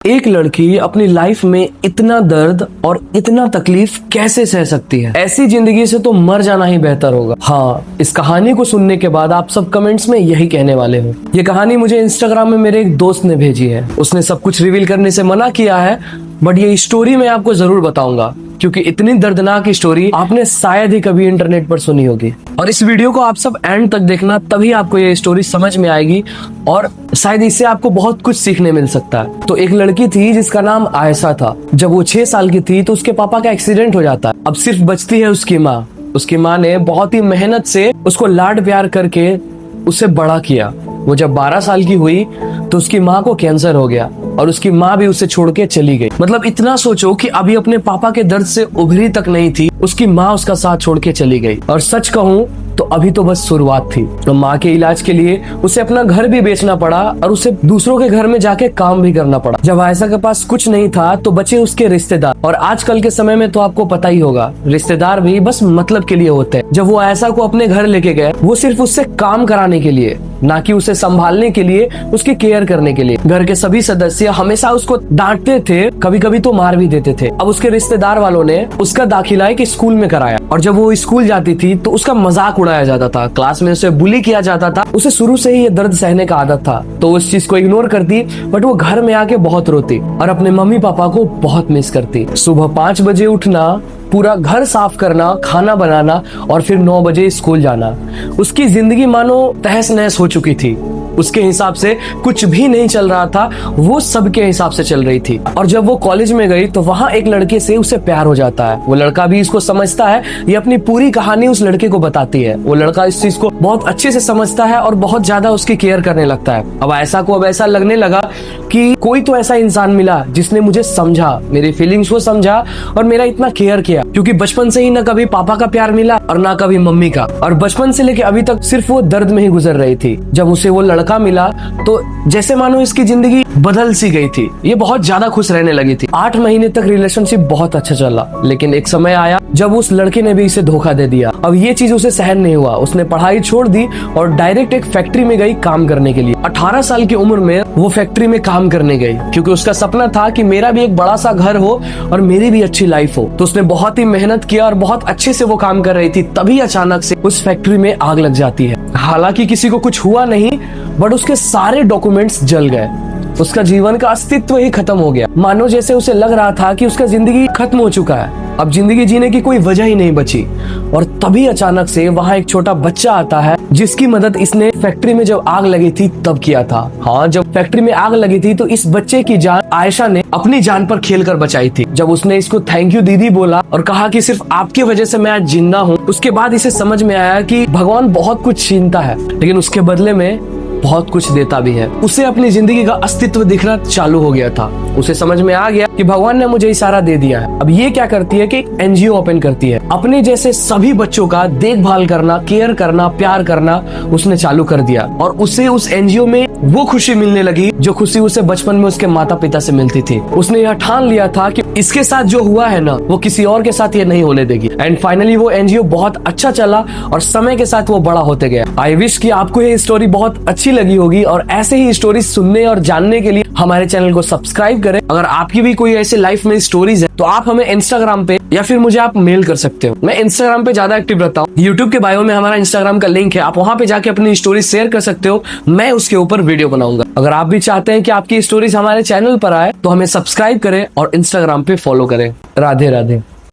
एक लड़की अपनी लाइफ में इतना दर्द और इतना तकलीफ कैसे सह सकती है? ऐसी जिंदगी से तो मर जाना ही बेहतर होगा। हाँ, इस कहानी को सुनने के बाद आप सब कमेंट्स में यही कहने वाले हो। ये कहानी मुझे इंस्टाग्राम में मेरे एक दोस्त ने भेजी है। उसने सब कुछ रिवील करने से मना किया है, बट ये स्टोरी मैं आपको जरूर बताऊंगा क्योंकि इतनी दर्दनाक स्टोरी आपने शायद ही कभी इंटरनेट पर सुनी होगी। और इस वीडियो को आप सब एंड तक देखना, तभी आपको ये स्टोरी समझ में आएगी और शायद इससे आपको बहुत कुछ सीखने मिल सकता है। तो एक लड़की थी जिसका नाम आयशा था। जब वो 6 साल की थी तो उसके पापा का एक्सीडेंट हो जाता है। अब सिर्फ बचती है उसकी माँ। उसकी माँ ने बहुत ही मेहनत से उसको लाड प्यार करके उसे बड़ा किया। वो जब 12 साल की हुई तो उसकी माँ को कैंसर हो गया और उसकी माँ भी उसे छोड़ के चली गई। मतलब इतना सोचो कि अभी अपने पापा के दर्द से उभरी तक नहीं थी, उसकी माँ उसका साथ छोड़ के चली गई। और सच कहूँ तो अभी तो बस शुरुआत थी। तो माँ के इलाज के लिए उसे अपना घर भी बेचना पड़ा और उसे दूसरों के घर में जाके काम भी करना पड़ा। जब आयशा के पास कुछ नहीं था तो बचे उसके रिश्तेदार। और आजकल के समय में तो आपको पता ही होगा, रिश्तेदार भी बस मतलब के लिए होते हैं। जब वो आयशा को अपने घर लेके गए, वो सिर्फ उससे काम कराने के लिए, ना कि उसे संभालने के लिए, उसकी केयर करने के लिए। घर के सभी सदस्य हमेशा उसको डांटते थे, कभी कभी तो मार भी देते थे। अब उसके रिश्तेदार वालों ने उसका दाखिला एक स्कूल में कराया और जब वो स्कूल जाती थी तो उसका मजाक उड़ाया जाता था, क्लास में उसे बुली किया जाता था। उसे शुरू से ही ये दर्द सहने का आदत था तो उस चीज को इग्नोर करती, बट वो घर में आके बहुत रोती और अपने मम्मी पापा को बहुत मिस करती। सुबह 5 बजे उठना, पूरा घर साफ करना, खाना बनाना और फिर 9 बजे स्कूल जाना। उसकी जिंदगी मानो तहस नहस हो चुकी थी। उसके हिसाब से कुछ भी नहीं चल रहा था, वो सबके हिसाब से चल रही थी। और जब वो कॉलेज में गई तो वहाँ एक लड़के से उसे प्यार हो जाता है। वो लड़का भी इसको समझता है। ये अपनी पूरी कहानी उस लड़के को बताती है। वो लड़का इस चीज को बहुत अच्छे से समझता है और बहुत ज्यादा उसकी केयर करने लगता है। अब आयशा को ऐसा लगने लगा कि कोई तो ऐसा इंसान मिला जिसने मुझे समझा, मेरी फीलिंग्स को समझा और मेरा इतना केयर किया। क्योंकि बचपन से ही ना कभी पापा का प्यार मिला और ना कभी मम्मी का, और बचपन से लेके अभी तक सिर्फ वो दर्द में ही गुजर रही थी। जब उसे वो लड़का मिला तो जैसे मानो इसकी जिंदगी बदल सी गई थी। ये बहुत ज्यादा खुश रहने लगी थी। 8 महीने तक रिलेशनशिप बहुत अच्छा चला, लेकिन एक समय आया जब उस लड़के ने भी इसे धोखा दे दिया। अब ये चीज उसे सहन नहीं हुआ। उसने पढ़ाई छोड़ दी और डायरेक्ट एक फैक्ट्री में गई काम करने के लिए। 18 साल की उम्र में वो फैक्ट्री में काम करने गई क्योंकि उसका सपना था कि मेरा भी एक बड़ा सा घर हो और मेरी भी अच्छी लाइफ हो। तो उसने बहुत ही मेहनत किया और बहुत अच्छे से वो काम कर रही थी। तभी अचानक से उस फैक्ट्री में आग लग जाती है। हालांकि किसी को कुछ हुआ नहीं, बट उसके सारे डॉक्यूमेंट्स जल गए। उसका जीवन का अस्तित्व ही खत्म हो गया। मानो जैसे उसे लग रहा था कि उसका जिंदगी खत्म हो चुका है, अब जिंदगी जीने की कोई वजह ही नहीं बची। और तभी अचानक से वहाँ एक छोटा बच्चा आता है जिसकी मदद इसने फैक्ट्री में जब आग लगी थी तब किया था। हाँ, जब फैक्ट्री में आग लगी थी तो इस बच्चे की जान आयशा ने अपनी जान पर खेलकर बचाई थी। जब उसने इसको थैंक यू दीदी बोला और कहा कि सिर्फ आपकी वजह से मैं आज जिंदा हूँ, उसके बाद इसे समझ में आया कि भगवान बहुत कुछ छीनता है लेकिन उसके बदले में बहुत कुछ देता भी है। उसे अपनी जिंदगी का अस्तित्व दिखना चालू हो गया था। उसे समझ में आ गया कि भगवान ने मुझे इशारा दे दिया है। अब ये क्या करती है कि एक एनजीओ ओपन करती है। अपने जैसे सभी बच्चों का देखभाल करना, केयर करना, प्यार करना उसने चालू कर दिया और उसे उस एनजीओ में वो खुशी मिलने लगी जो खुशी उसे बचपन में उसके माता पिता से मिलती थी। उसने यह ठान लिया था कि इसके साथ जो हुआ है ना, वो किसी और के साथ ये नहीं होने देगी। एंड फाइनली वो एनजीओ बहुत अच्छा चला और समय के साथ वो बड़ा होते गया। आई विश कि आपको ये स्टोरी बहुत अच्छी लगी होगी और ऐसे ही स्टोरी सुनने और जानने के लिए हमारे चैनल को सब्सक्राइब करें। अगर आपकी भी कोई ऐसे लाइफ में स्टोरीज है तो आप हमें इंस्टाग्राम पे या फिर मुझे आप मेल कर सकते हो। मैं इंस्टाग्राम पे ज्यादा एक्टिव रहता हूँ। यूट्यूब के बायो में हमारा इंस्टाग्राम का लिंक है, आप वहाँ पे जाके अपनी स्टोरी शेयर कर सकते हो। मैं उसके ऊपर वीडियो बनाऊंगा। अगर आप भी चाहते हैं कि आपकी स्टोरीज हमारे चैनल पर आए तो हमें सब्सक्राइब करें और इंस्टाग्राम पे फॉलो करें। राधे राधे।